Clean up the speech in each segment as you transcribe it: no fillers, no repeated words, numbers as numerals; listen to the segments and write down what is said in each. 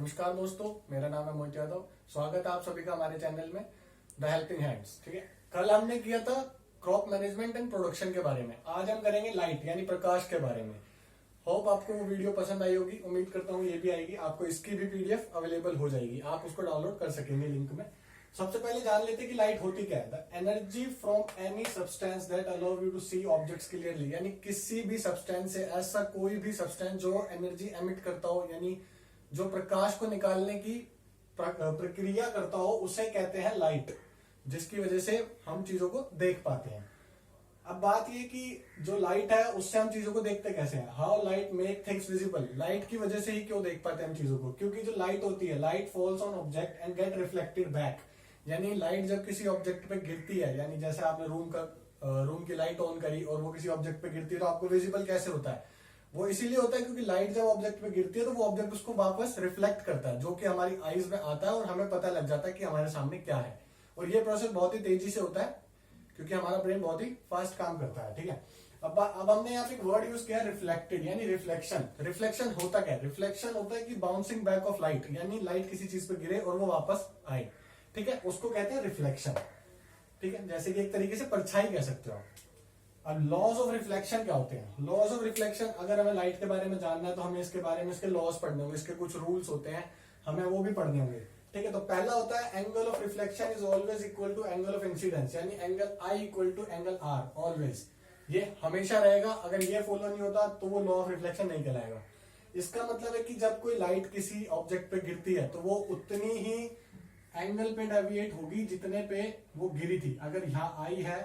नमस्कार दोस्तों, मेरा नाम है मोहित यादव। स्वागत है आप सभी का हमारे चैनल में द हेल्पिंग हैंड्स। ठीक है, कल हमने किया था क्रॉप मैनेजमेंट एंड प्रोडक्शन के बारे में। आज हम करेंगे लाइट यानी प्रकाश के बारे में। होप आपको वो वीडियो पसंद आई होगी, उम्मीद करता हूँ ये भी आएगी। आपको इसकी भी पीडीएफ अवेलेबल हो जाएगी, आप उसको डाउनलोड कर सकेंगे लिंक में। सबसे पहले जान लेते कि लाइट होती क्या है। The energy from any substance that allow you to see objects clearly, यानी किसी भी सब्सटेंस से ऐसा कोई भी सब्सटेंस जो एनर्जी एमिट करता हो, यानी जो प्रकाश को निकालने की प्रक्रिया करता हो, उसे कहते हैं लाइट, जिसकी वजह से हम चीजों को देख पाते हैं। अब बात ये कि जो लाइट है उससे हम चीजों को देखते कैसे हैं। How light make things visible, light की वजह से ही क्यों देख पाते हैं हम चीजों को, क्योंकि जो लाइट होती है, light falls on object and gate reflected back. यानी लाइट जब किसी ऑब्जेक्ट पे गिरती है, यानी जैसे आपने रूम की लाइट ऑन करी और वो किसी ऑब्जेक्ट पे गिरती है, तो आपको विजिबल कैसे होता है? वो इसीलिए होता है क्योंकि लाइट जब ऑब्जेक्ट पे गिरती है तो वो ऑब्जेक्ट उसको वापस रिफ्लेक्ट करता है, जो कि हमारी आईज में आता है और हमें पता लग जाता है कि हमारे सामने क्या है। और ये प्रोसेस बहुत ही तेजी से होता है क्योंकि हमारा ब्रेन बहुत ही फास्ट काम करता है। ठीक है, अब हमने यहाँ पे एक वर्ड यूज किया, रिफ्लेक्टेड, यानी रिफ्लेक्शन। रिफ्लेक्शन होता क्या है? रिफ्लेक्शन होता है कि बाउंसिंग बैक ऑफ लाइट, यानी लाइट किसी चीज पे गिरे और वो वापस आए। ठीक है, उसको कहते हैं रिफ्लेक्शन। ठीक है, जैसे कि एक तरीके से परछाई कह सकते हो आप। अब लॉज ऑफ रिफ्लेक्शन क्या होते हैं? लॉज ऑफ रिफ्लेक्शन, अगर हमें लाइट के बारे में जानना है तो हमें इसके बारे में, इसके लॉज पढ़ने होंगे, इसके कुछ रूल्स होते हैं, हमें वो भी पढ़ने होंगे। ठीक है, तो पहला होता है angle of reflection is always equal to angle of incidence, यानी angle I equal to angle R, always. ये हमेशा रहेगा। अगर ये फॉलो नहीं होता तो वो लॉ ऑफ रिफ्लेक्शन नहीं कहलाएगा। इसका मतलब है कि जब कोई लाइट किसी ऑब्जेक्ट पे गिरती है तो वो उतनी ही एंगल पे डेविएट होगी जितने पे वो गिरी थी। अगर यहाँ आई है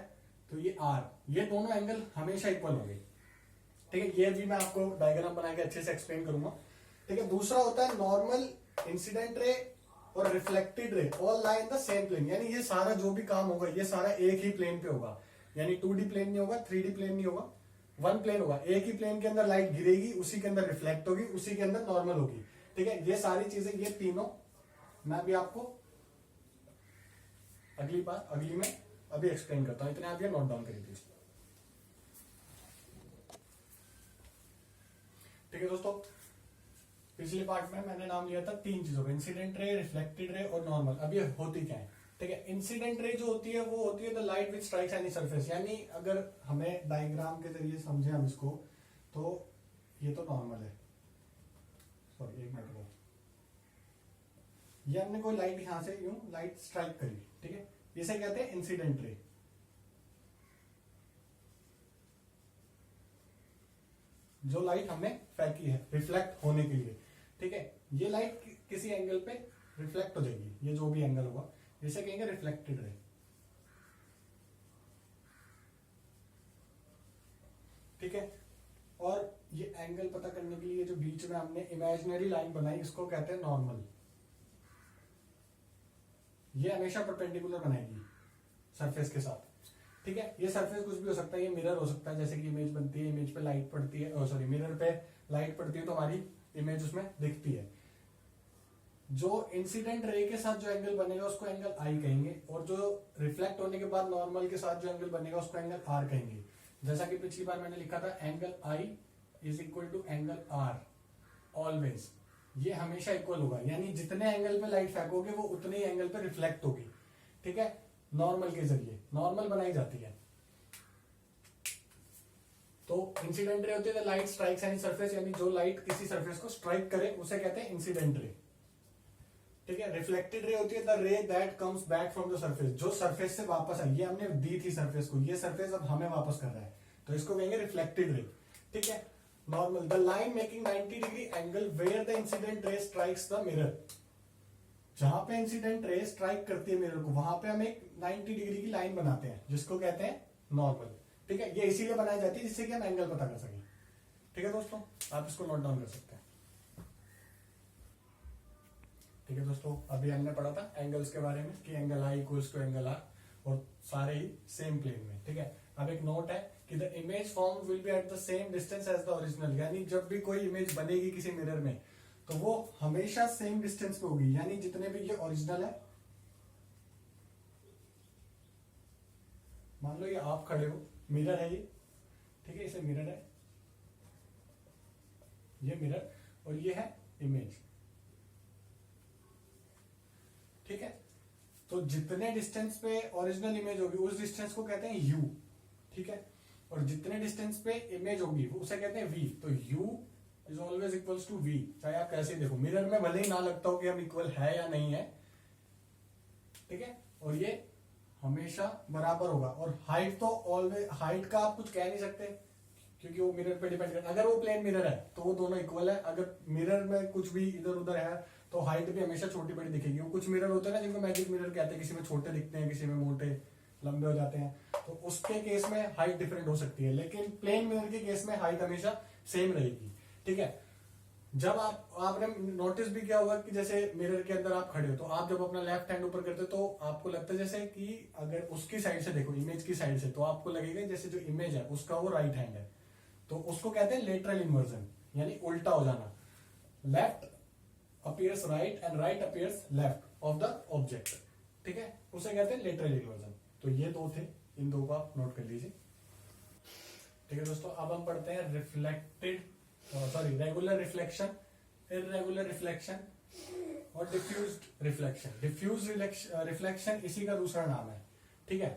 तो ये आर, ये दोनों एंगल हमेशा इक्वल होंगे। ठीक है, ये भी मैं आपको डायग्राम बना के अच्छे से एक्सप्लेन करूंगा। ठीक है, दूसरा होता है नॉर्मल, इंसिडेंट रे और reflected ray all lie in the same plane, यानी ये सारा जो भी काम होगा ये सारा एक ही प्लेन पे होगा। यानी 2D प्लेन नहीं होगा, 3D प्लेन नहीं होगा, वन प्लेन होगा। एक ही प्लेन के अंदर लाइट गिरेगी, उसी के अंदर रिफ्लेक्ट होगी, उसी के अंदर नॉर्मल होगी। ठीक है, ये सारी चीजें, ये तीनों मैं भी आपको अगली में अभी एक्सप्लेन करता हूं। इतने आप ये नोट डाउन कर दीजिए। ठीक है दोस्तों, पिछले पार्ट में मैंने नाम लिया था तीन चीजों का, इंसिडेंट रे, रिफ्लेक्टेड रे और नॉर्मल। अब ये होती क्या है? ठीक है, इंसिडेंट रे जो होती है वो होती है the light which strikes any surface, यानी अगर हमें डायग्राम के जरिए समझे हम इसको, तो ये तो नॉर्मल है। सॉरी, एक मिनट को, ये हमने कोई लाइट यहां से यूं लाइट स्ट्राइक करी। ठीक है, इसे कहते हैं इंसिडेंट रे। जो लाइट हमने फेंकी है रिफ्लेक्ट होने के लिए। ठीक है, ये लाइट किसी एंगल पे रिफ्लेक्ट हो जाएगी, ये जो भी एंगल होगा, इसे कहेंगे रिफ्लेक्टेड रे। ठीक है, और ये एंगल पता करने के लिए जो बीच में हमने इमेजिनरी लाइन बनाई, इसको कहते हैं नॉर्मल। ये हमेशा परपेंडिकुलर बनाएगी सरफेस के साथ। ठीक है, ये सरफेस कुछ भी हो सकता है, ये मिरर हो सकता है, जैसे कि इमेज बनती है, इमेज पे लाइट पड़ती है, सॉरी मिरर पे लाइट पड़ती है तो हमारी इमेज उसमें दिखती है। जो इंसिडेंट रे के साथ जो एंगल बनेगा उसको एंगल आई कहेंगे, और जो रिफ्लेक्ट होने के बाद नॉर्मल के साथ जो एंगल बनेगा उसको एंगल आर कहेंगे। जैसा कि पिछली बार मैंने लिखा था, angle I is equal to angle R always. ये हमेशा इक्वल होगा, यानी जितने एंगल पे लाइट फेंकोगे वो उतने ही एंगल पे रिफ्लेक्ट होगी। ठीक है, नॉर्मल के जरिए नॉर्मल बनाई जाती है। तो इंसिडेंट रे होती है लाइट स्ट्राइक्स एनी सरफेस, यानी जो लाइट किसी सरफेस को स्ट्राइक करे उसे कहते हैं इंसिडेंट रे। ठीक है, रिफ्लेक्टेड रे होती है द रे that comes back from the surface, जो सरफेस से वापस आई। ये हमने दी थी सरफेस को, ये सरफेस अब हमें वापस कर रहा है, तो इसको कहेंगे रिफ्लेक्टेड रे। ठीक है, normal, the line making 90 degree angle where the incident ray strikes the mirror. जहां पे इंसिडेंट रे स्ट्राइक करती है मिरर को, वहां पे हम एक 90 डिग्री की लाइन बनाते हैं जिसको कहते हैं नॉर्मल। ठीक है, ये इसीलिए बनाई जाती है जिससे कि हम एंगल पता कर सकें। ठीक है दोस्तों, आप इसको नोट डाउन कर सकते हैं। ठीक है दोस्तों, अभी हमने पढ़ा था एंगल्स के बारे में कि angle I equals to angle R, और सारे ही सेम प्लेन में। ठीक है, अब एक नोट है कि the image form will be at the same distance as the original, यानी जब भी कोई इमेज बनेगी किसी मिरर में तो वो हमेशा सेम डिस्टेंस पे होगी, यानी जितने भी ये ओरिजिनल है, मान लो ये आप खड़े हो, मिरर है ये। ठीक है, इसे मिरर है, ये मिरर, और ये है इमेज। ठीक है। तो जितने डिस्टेंस पे ओरिजिनल इमेज होगी उस डिस्टेंस को कहते हैं यू, ठीक है। और जितने डिस्टेंस पे इमेज होगी उसे कहते हैं वी। तो U is always equals to V, चाहे आप कैसे देखो। मिरर में भले ही ना लगता हो कि हम इक्वल है या नहीं है, ठीक है। और ये हमेशा बराबर होगा। और हाइट तो ऑलवेज, हाइट का आप कुछ कह नहीं सकते क्योंकि वो मिरर पे डिपेंड करता है। अगर वो प्लेन मिरर है तो वो दोनों इक्वल है। अगर मिरर में कुछ भी इधर उधर है तो हाइट भी हमेशा छोटी बड़ी दिखेगी। वो कुछ मिरर होते हैं ना जिनको मैजिक मिरर कहते हैं, किसी में छोटे दिखते हैं, किसी में मोटे लंबे हो जाते हैं, तो उसके केस में हाइट डिफरेंट हो सकती है। लेकिन प्लेन मिरर के केस में हाइट हमेशा सेम रहेगी, ठीक है। जब आपने नोटिस भी किया होगा कि जैसे मिरर के अंदर आप खड़े हो तो आप जब अपना लेफ्ट हैंड ऊपर करते हो तो आपको लगता है जैसे कि अगर उसकी साइड से देखो, इमेज की साइड से, तो आपको लगेगा जैसे जो इमेज है उसका वो राइट हैंड है। तो उसको कहते हैं लेटरल इन्वर्जन, यानी उल्टा हो जाना। Left appears right and right appears left of the object, ठीक है, उसे कहते हैं लेटरल इन्वर्जन। तो ये दो थे, इन दो को आप नोट कर लीजिए, ठीक है दोस्तों। अब हम पढ़ते हैं रेगुलर रिफ्लेक्शन, इर्रेगुलर रिफ्लेक्शन और डिफ्यूज्ड रिफ्लेक्शन। डिफ्यूज रिफ्लेक्शन इसी का दूसरा नाम है, ठीक है।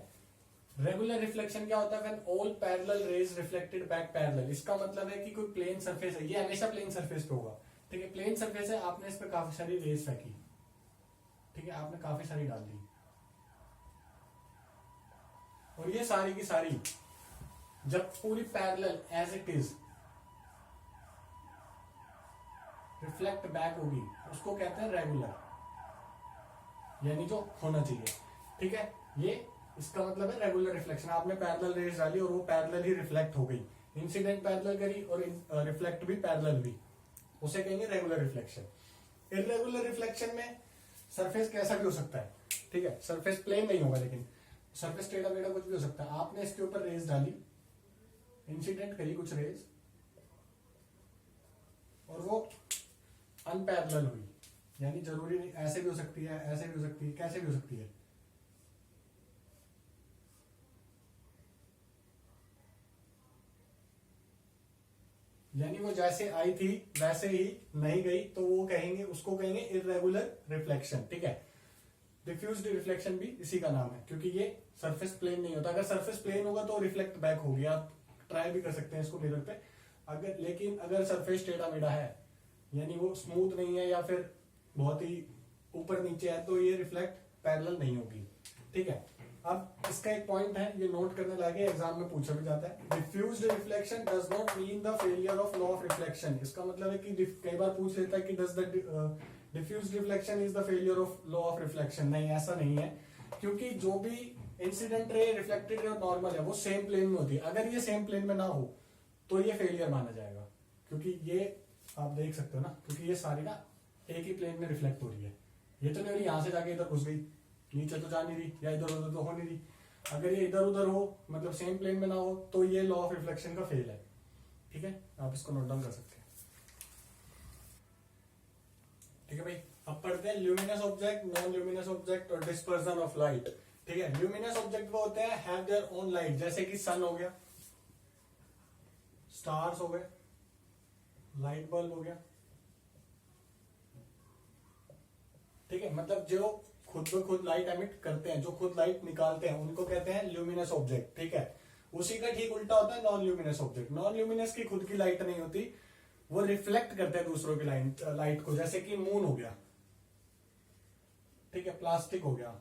रेगुलर रिफ्लेक्शन क्या होता है? When all parallel raise reflected back parallel. इसका मतलब है कि कोई प्लेन सरफेस है, ये हमेशा प्लेन सरफेस पे होगा, ठीक है। प्लेन सरफेस है, आपने इस पे काफी सारी रेज फेंकी, ठीक है, आपने काफी सारी डाल दी, और ये सारी की सारी जब पूरी parallel as it is reflect back होगी उसको कहते हैं रेगुलर, यानी जो होना चाहिए, ठीक है। ये इसका मतलब है रेगुलर रिफ्लेक्शन। आपने पैरेलल रेज डाली और वो पैरेलल ही रिफ्लेक्ट हो गई, इंसिडेंट पैरेलल करी और रिफ्लेक्ट भी पैरेलल भी, उसे कहेंगे रेगुलर रिफ्लेक्शन। इर्रेगुलर रिफ्लेक्शन में सरफेस कैसा भी हो सकता है, ठीक है। सरफेस प्लेन नहीं होगा लेकिन सरफेस टेढ़ा मेढ़ा कुछ भी हो सकता है। आपने इसके ऊपर रेज डाली, इंसिडेंट करी कुछ रेज, और वो अनपैरेलल हुई, यानी जरूरी नहीं, ऐसे भी हो सकती है, ऐसे भी हो सकती है, कैसे भी हो सकती है। यानी वो जैसे आई थी वैसे ही नहीं गई, तो वो कहेंगे, उसको कहेंगे इर्रेगुलर रिफ्लेक्शन, ठीक है। डिफ्यूज्ड रिफ्लेक्शन भी इसी का नाम है, क्योंकि ये सरफेस प्लेन नहीं होता। अगर सरफेस प्लेन होगा तो रिफ्लेक्ट बैक होगी, आप ट्राई भी कर सकते हैं इसको मिरर पे। लेकिन अगर सरफेस टेढ़ा मेढ़ा है, यानी वो स्मूथ नहीं है या फिर बहुत ही ऊपर नीचे है, तो ये रिफ्लेक्ट पैरेलल नहीं होगी, ठीक है। अब इसका एक पॉइंट है, ये नोट करने लगे, एग्जाम में पूछा भी जाता है। Diffused reflection does not mean the failure of law of reflection. इसका मतलब है कि कई बार पूछ लेता है कि does the diffused reflection is the failure of law of reflection. नहीं, ऐसा नहीं है, क्योंकि जो भी इंसिडेंट रे, रिफ्लेक्टेड रे और नॉर्मल है वो सेम प्लेन में होती है। अगर ये सेम प्लेन में ना हो तो ये फेलियर माना जाएगा, क्योंकि ये आप देख सकते हो ना, क्योंकि ये सारी ना एक ही प्लेन में रिफ्लेक्ट हो रही है। ये तो नहीं हो रही यहां से जाके इधर घुस गई, नीचे तो जा नहीं रही, या इधर उधर तो हो नहीं रही। अगर ये इधर उधर हो, मतलब सेम प्लेन में ना हो, तो ये लॉ ऑफ रिफ्लेक्शन का फेल है, ठीक है। आप इसको नोट डाउन कर सकते हैं, ठीक है भाई। अब पढ़ते हैं luminous object, non luminous object और डिस्पर्जन ऑफ लाइट, ठीक है। ल्यूमिनस ऑब्जेक्ट वो होते हैं हैव देयर ओन लाइट, जैसे कि सन हो गया, स्टार्स हो गए, लाइट बल्ब हो गया, ठीक है। मतलब जो खुद ब खुद लाइट एमिट करते हैं, जो खुद लाइट निकालते हैं, उनको कहते हैं ल्यूमिनस ऑब्जेक्ट, ठीक है। उसी का ठीक उल्टा होता है non luminous object. Non luminous की खुद की लाइट नहीं होती, वो रिफ्लेक्ट करते हैं दूसरों की लाइट को, जैसे कि मून हो गया, ठीक है, प्लास्टिक हो गया,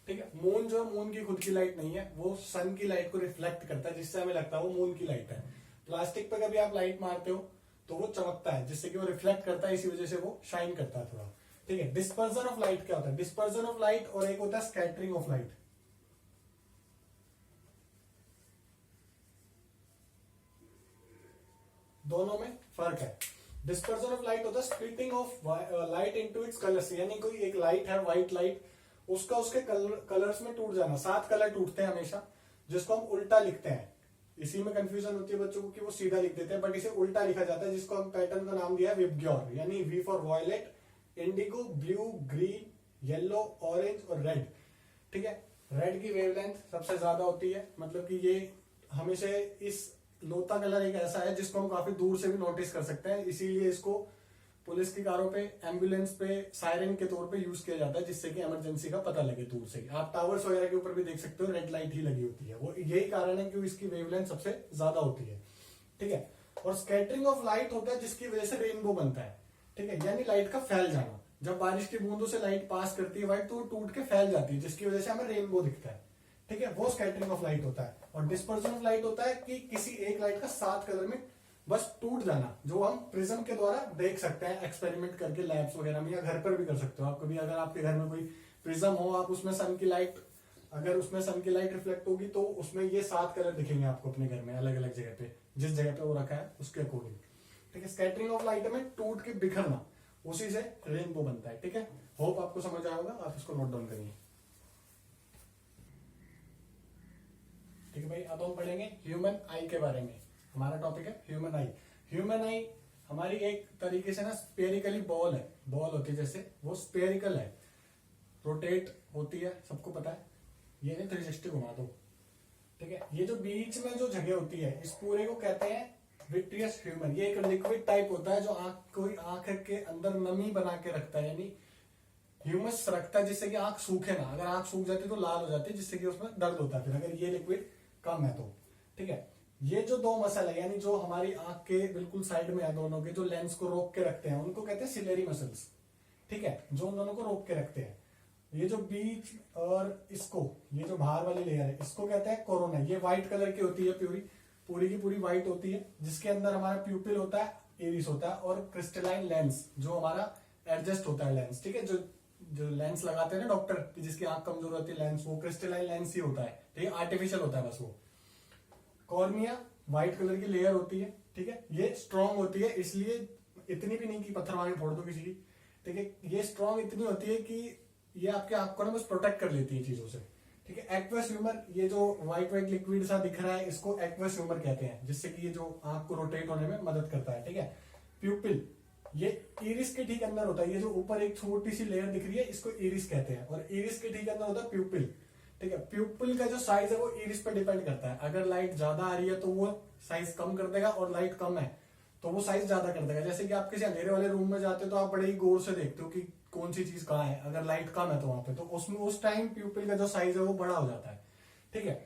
ठीक है। मून जो मून की खुद की लाइट नहीं है, वो सन की लाइट को रिफ्लेक्ट करता है, जिससे हमें लगता है वो मून की लाइट है। प्लास्टिक पे कभी आप लाइट मारते हो तो वो चमकता है, जिससे कि वो रिफ्लेक्ट करता है, इसी वजह से वो शाइन करता है थोड़ा, ठीक है। डिस्पर्जन ऑफ लाइट क्या होता है? डिस्पर्जन ऑफ लाइट और एक होता है स्कैटरिंग ऑफ लाइट। दोनों में फर्क है। डिस्पर्जन ऑफ लाइट होता है splitting of light into its colours, यानी कोई एक लाइट है, व्हाइट लाइट, उसका उसके कलर्स में टूट जाना। 7 कलर टूटते हैं हमेशा, जिसको हम उल्टा लिखते हैं। इसी में कंफ्यूजन होती है बच्चों को कि वो सीधा लिख देते हैं, बट इसे उल्टा लिखा जाता है, जिसको हम पैटर्न का नाम दिया है विबग्योर, यानी V for violet, indigo, blue, green, yellow, orange और रेड, ठीक है। रेड की वेवलेंथ सबसे ज्यादा होती है, मतलब कि ये हमेशा इस लोता कलर एक ऐसा है जिसको हम काफी दूर से भी नोटिस कर सकते हैं, इसीलिए इसको पुलिस की कारों पे, एम्बुलेंस पे सायरन के तौर पे यूज किया जाता है, जिससे कि इमरजेंसी का पता लगे दूर से। आप टावर्स वगैरह के ऊपर भी देख सकते हो रेड लाइट ही लगी होती है, वो यही कारण है कि इसकी वेवलेंथ सबसे ज्यादा होती है, ठीक है। और स्कैटरिंग ऑफ लाइट होता है जिसकी वजह से रेनबो बनता है, ठीक है, यानी लाइट का फैल जाना। जब बारिश की बूंदों से लाइट पास करती है व्हाइट, तो वो टूट के फैल जाती है, जिसकी वजह से हमें रेनबो दिखता है, ठीक है, वो स्कैटरिंग ऑफ लाइट होता है। और डिस्पर्जन ऑफ लाइट होता है कि किसी एक लाइट का 7 कलर में बस टूट जाना, जो हम प्रिज्म के द्वारा देख सकते हैं एक्सपेरिमेंट करके लैब्स वगैरह में, या घर पर भी कर सकते हो आप कभी। अगर आपके घर में कोई प्रिज्म हो, आप उसमें सन की लाइट, अगर उसमें सन की लाइट रिफ्लेक्ट होगी तो उसमें ये 7 कलर दिखेंगे आपको अपने घर में अलग अलग जगह पे, जिस जगह पे वो रखा है उसके अकॉर्डिंग, ठीक है। स्कैटरिंग ऑफ लाइट में टूट के बिखरना, उसी से रेनबो बनता है, ठीक है। होप आपको समझ आया होगा, आप इसको नोट डाउन करिए, ठीक है भाई। अब हम पढ़ेंगे ह्यूमन आई के बारे में। हमारा टॉपिक है ह्यूमन आई। ह्यूमन आई हमारी एक तरीके से ना स्पेरिकली बॉल है, बॉल होती है जैसे, वो स्पेरिकल है, रोटेट होती है, सबको पता है। ये नहीं 360 घुमा दो, ठीक है। ये जो बीच में जो जगह होती है, इस पूरे को कहते हैं विट्रियस ह्यूमन। ये एक लिक्विड टाइप होता है जो कोई आंख के अंदर नमी बना के रखता है, यानी ह्यूमस रखता है, जिससे कि आंख सूखे ना। अगर आंख सूख जाती है तो लाल हो जाती है, जिससे कि उसमें दर्द होता है फिर, अगर ये लिक्विड कम है तो, ठीक है। ये जो 2 मसल है, यानी जो हमारी आंख के बिल्कुल साइड में है दोनों के, जो लेंस को रोक के रखते हैं, उनको कहते हैं सिलेरी मसल्स, ठीक है, जो उन दोनों को रोक के रखते हैं। ये जो बीच और इसको, ये जो बाहर वाली लेयर है, इसको कहते हैं कोरोना। ये व्हाइट कलर की होती है, पूरी की पूरी व्हाइट होती है, जिसके अंदर हमारा प्यूपिल होता है, इरिस होता है, और क्रिस्टलाइन लेंस, जो हमारा एडजस्ट होता है लेंस, ठीक है। जो लेंस लगाते हैं ना डॉक्टर, जिसकी आंख कमजोर होती है, लेंस, वो क्रिस्टलाइन लेंस ही होता है, ठीक है, आर्टिफिशियल होता है बस वो। कॉर्निया व्हाइट कलर की लेयर होती है, ठीक है। ये स्ट्रॉन्ग होती है, इसलिए इतनी भी नहीं कि पत्थर मार के फोड़ दो किसी की, ठीक है। ये स्ट्रॉन्ग इतनी होती है कि ये आपके आंख को ना बस प्रोटेक्ट कर लेती है चीजों से, ठीक है। एक्वस ह्यूमर, ये जो व्हाइट व्हाइट लिक्विड सा दिख रहा है, इसको एक्वस ह्यूमर कहते हैं, जिससे कि ये जो आंख को रोटेट होने में मदद करता है, ठीक है। प्यूपिल, ये इरिस के ठीक अंदर होता है। ये जो ऊपर एक छोटी सी लेयर दिख रही है, इसको इरिस कहते हैं, और इरिस के ठीक अंदर होता है प्यूपिल, ठीक है। प्यूपिल का जो साइज है वो इरिस पे डिपेंड करता है। अगर लाइट ज्यादा आ रही है तो वो साइज कम कर देगा, और लाइट कम है तो वो साइज ज्यादा कर देगा। जैसे कि आप किसी अंधेरे वाले रूम में जाते हो तो आप बड़े ही गौर से देखते हो कि कौन सी चीज कहाँ है। अगर लाइट कम है तो वहां पे, तो उसमें उस टाइम प्यूपिल का जो साइज है वो बड़ा हो जाता है, ठीक है।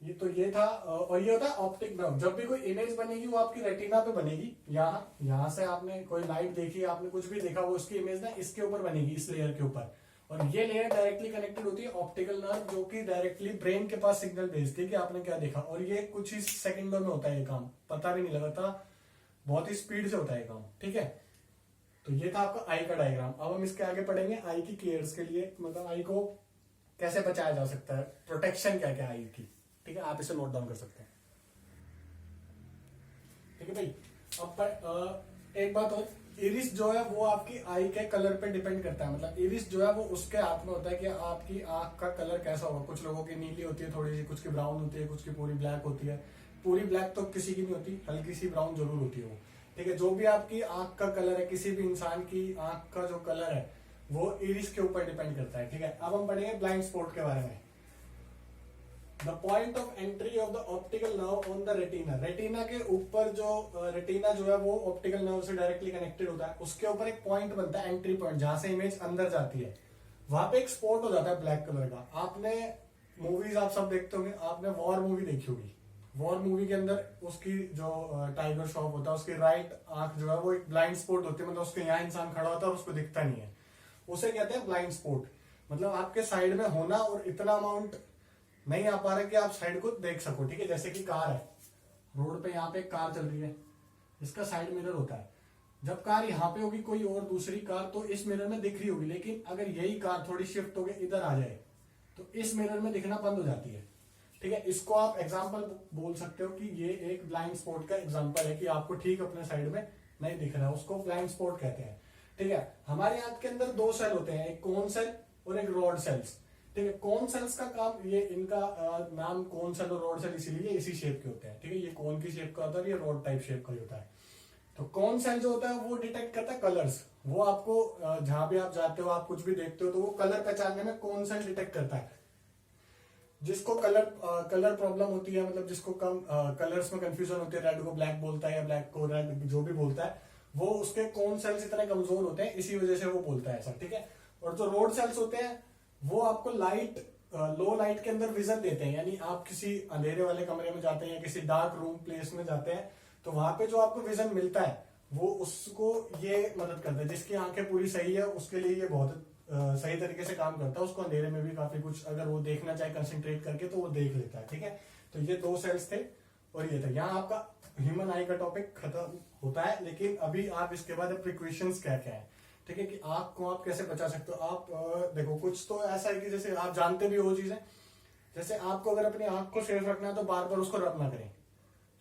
ये था। और ये होता है ऑप्टिक नर्व। जब भी कोई इमेज बनेगी वो आपकी रेटिना पे बनेगी। यहाँ से आपने कोई लाइट देखी, आपने कुछ भी देखा, वो उसकी इमेज ना इसके ऊपर बनेगी, इस लेयर के ऊपर। और ये लेयर डायरेक्टली कनेक्टेड होती है ऑप्टिकल नर्व, जो कि डायरेक्टली ब्रेन के पास सिग्नल भेजती है कि आपने क्या देखा। और ये कुछ ही सेकंडों में होता है ये काम, पता भी नहीं लगता, बहुत ही स्पीड से होता है ये काम, ठीक है। तो ये था आपका आई का डायग्राम। अब हम इसके आगे पढ़ेंगे आई की केयर्स के लिए, मतलब आई को कैसे बचाया जा सकता है, प्रोटेक्शन क्या क्या आई की, ठीक है। आप इसे नोट डाउन कर सकते हैं, ठीक है भाई। अब एक बात और, इरिस जो है वो आपकी आई के कलर पे डिपेंड करता है। मतलब इरिस जो है वो उसके हाथ में होता है कि आपकी आंख का कलर कैसा होगा। कुछ लोगों की नीली होती है थोड़ी सी, कुछ की ब्राउन होती है, कुछ की पूरी ब्लैक होती है। पूरी ब्लैक तो किसी की नहीं होती, हल्की सी ब्राउन जरूर होती है वो, ठीक है। जो भी आपकी आंख का कलर है, किसी भी इंसान की आंख का जो कलर है वो इरिस के ऊपर डिपेंड करता है, ठीक है। अब हम पढ़ेंगे ब्लाइंड स्पॉट के बारे में। The point of entry of the optical nerve on the retina. Retina के ऊपर जो रेटिना जो है वो ऑप्टिकल नर्व से डायरेक्टली कनेक्टेड होता है। उसके ऊपर एक पॉइंट बनता है, एंट्री पॉइंट, जहां से इमेज अंदर जाती है। वहां पे एक स्पॉट हो जाता है ब्लैक कलर का। आपने मूवीज आप सब देखते होंगे, आपने वॉर मूवी देखी होगी। वॉर मूवी के अंदर उसकी जो टाइगर श्रॉफ होता है, उसकी राइट आंख जो है वो एक ब्लाइंड स्पॉट होती है, मतलब उसके यहाँ इंसान खड़ा होता है और उसको दिखता नहीं है, उसे कहते हैं ब्लाइंड स्पॉट। मतलब आपके साइड में होना और इतना अमाउंट नहीं आ पा रहा कि आप साइड को देख सको, ठीक है। जैसे कि कार है, रोड पे यहाँ पे एक कार चल रही है, इसका साइड मिरर होता है। जब कार यहाँ पे होगी कोई और दूसरी कार, तो इस मिरर में दिख रही होगी, लेकिन अगर यही कार थोड़ी शिफ्ट होकर इधर आ जाए तो इस मिरर में दिखना बंद हो जाती है, ठीक है। इसको आप एग्जाम्पल बोल सकते हो कि ये एक ब्लाइंड स्पॉट का एग्जाम्पल है कि आपको ठीक अपने साइड में नहीं दिख रहा है, उसको ब्लाइंड स्पॉट कहते हैं, ठीक है। हमारे आंख के अंदर 2 सेल होते हैं, एक कोन सेल और एक रॉड सेल्स, ठीक है। कोन सेल्स का काम, ये इनका नाम कोन सेल और रॉड सेल इसीलिए इसी शेप के होते हैं, ठीक है। ये कोन की शेप का होता है, ये रॉड टाइप शेप का होता है। तो कोन सेल जो होता है वो डिटेक्ट करता है कलर्स। वो आपको जहां भी आप जाते हो, आप कुछ भी देखते हो, तो वो कलर पहचानने में कोन सेल डिटेक्ट करता है। जिसको कलर प्रॉब्लम होती है, मतलब जिसको कम कलर्स में कंफ्यूजन होती है, रेड को ब्लैक बोलता है या ब्लैक को रेड, जो भी बोलता है, वो उसके कोन सेल्स इतने कमजोर होते हैं, इसी वजह से वो बोलता है ऐसा, ठीक है। और जो रोड सेल्स होते हैं वो आपको लाइट, लो लाइट के अंदर विजन देते हैं, यानी आप किसी अंधेरे वाले कमरे में जाते हैं या किसी डार्क रूम प्लेस में जाते हैं तो वहां पे जो आपको विजन मिलता है वो उसको ये मदद करता है। जिसकी आंखें पूरी सही है उसके लिए ये बहुत सही तरीके से काम करता है, उसको अंधेरे में भी काफी कुछ अगर वो देखना चाहे कंसंट्रेट करके तो वो देख लेता है, ठीक है। तो ये 2 सेल्स थे और ये था। यहाँ आपका ह्यूमन आई का टॉपिक खत्म होता है, लेकिन अभी आप इसके बाद प्रिकॉशंस क्या क्या है, ठीक है, कि आंख को आप कैसे बचा सकते हो। आप देखो कुछ तो ऐसा है कि जैसे आप जानते भी हो चीजें, जैसे आपको अगर अपनी आंख को सेफ रखना है तो बार बार उसको रब ना करें।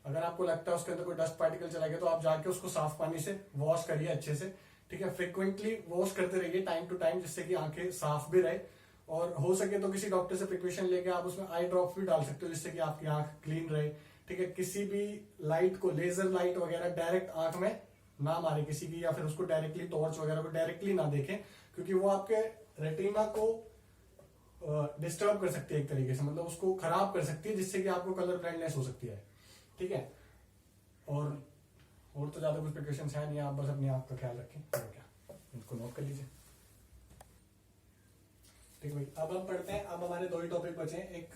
अगर आपको लगता है उसके अंदर कोई डस्ट पार्टिकल चला गया तो आप जाके उसको साफ पानी से वॉश करिए अच्छे से, ठीक है। फ्रिक्वेंटली वॉश करते रहिए टाइम टू टाइम, जिससे कि आंखें साफ भी रहे। और हो सके तो किसी डॉक्टर से प्रिकॉशन लेके आप उसमें आई ड्रॉप्स भी डाल सकते हो, जिससे कि आपकी आंख क्लीन रहे, ठीक है। किसी भी लाइट को, लेजर लाइट वगैरह डायरेक्ट आंख में ना मारे किसी की, या फिर उसको डायरेक्टली टॉर्च वगैरह को डायरेक्टली ना देखें, क्योंकि वो आपके रेटिना को डिस्टर्ब कर सकती है एक तरीके से, मतलब उसको खराब कर सकती है, जिससे कि आपको कलर ब्लाइंडनेस हो सकती है, ठीक है। और तो ज्यादा कुछ प्रिकॉशंस है नहीं, आप बस अपनी आंख का ख्याल रखें, और क्या, इनको नोट कर लीजिए, ठीक है भाई। अब हम पढ़ते हैं, अब हमारे 2 ही टॉपिक बचे हैं, एक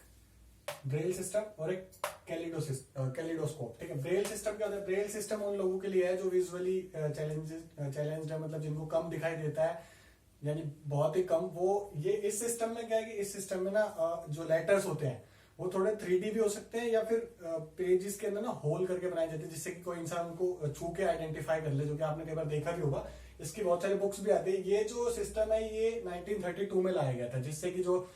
ब्रेल सिस्टम और एक कैलिडोस्कोप, ठीक है। ब्रेल सिस्टम क्या होता है? ब्रेल सिस्टम उन लोगों के लिए है जो विजुअली चैलेंज्ड है, मतलब जिनको कम दिखाई देता है, यानी बहुत ही कम। वो ये इस सिस्टम में क्या है कि इस सिस्टम में ना जो लेटर्स होते हैं वो थोड़े 3D भी हो सकते हैं, या फिर पेजेस के अंदर ना होल करके बनाए जाते हैं, जिससे कि कोई इंसान उनको छू के आइडेंटिफाई कर ले, जो कि आपने कई बार देखा भी होगा। इसकी बहुत सारी बुक्स भी आती है। ये जो सिस्टम है ये 1932 में लाया गया था, जिससे कि जो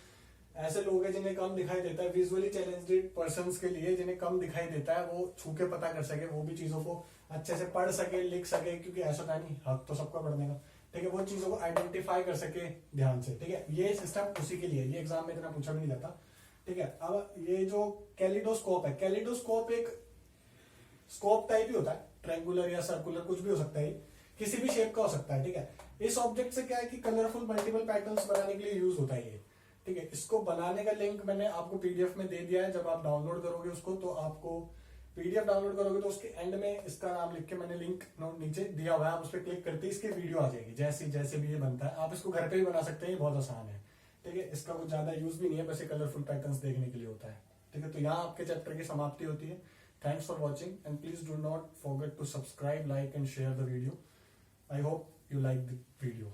ऐसे लोग हैं जिन्हें कम दिखाई देता है, विजुअली चैलेंज्ड पर्संस के लिए जिन्हें कम दिखाई देता है, वो छू के पता कर सके, वो भी चीजों को अच्छे से पढ़ सके, लिख सके, क्योंकि ऐसा था नहीं, हक तो सबका पढ़ने का, ठीक है। वो चीजों को आइडेंटिफाई कर सके ध्यान से, ठीक है। ये सिस्टम उसी के लिए, ये एग्जाम में इतना पूछा भी नहीं जाता, ठीक है। अब ये जो कैलिडोस्कोप है, कैलिडोस्कोप एक स्कोप टाइप ही होता है, ट्रायंगुलर या सर्कुलर कुछ भी हो सकता है, किसी भी शेप का हो सकता है, ठीक है। इस ऑब्जेक्ट से क्या है कि कलरफुल मल्टीपल पैटर्न्स बनाने के लिए यूज होता है ये, ठीक है। इसको बनाने का लिंक मैंने आपको पीडीएफ में दे दिया है, जब आप डाउनलोड करोगे उसको तो आपको पीडीएफ डाउनलोड करोगे तो उसके एंड में इसका नाम लिख के मैंने लिंक नीचे दिया हुआ है, आप उस पर क्लिक करते ही इसकी वीडियो आ जाएगी, जैसे जैसे भी ये बनता है। आप इसको घर पे भी बना सकते हैं, ये बहुत आसान है, ठीक है। इसका कुछ ज्यादा यूज भी नहीं है, बस ये कलरफुल पैटर्न्स देखने के लिए होता है, ठीक है। तो यहाँ आपके चैप्टर की समाप्ति होती है। Thanks for watching and please do not forget to subscribe, like and share the video. I hope you like the video.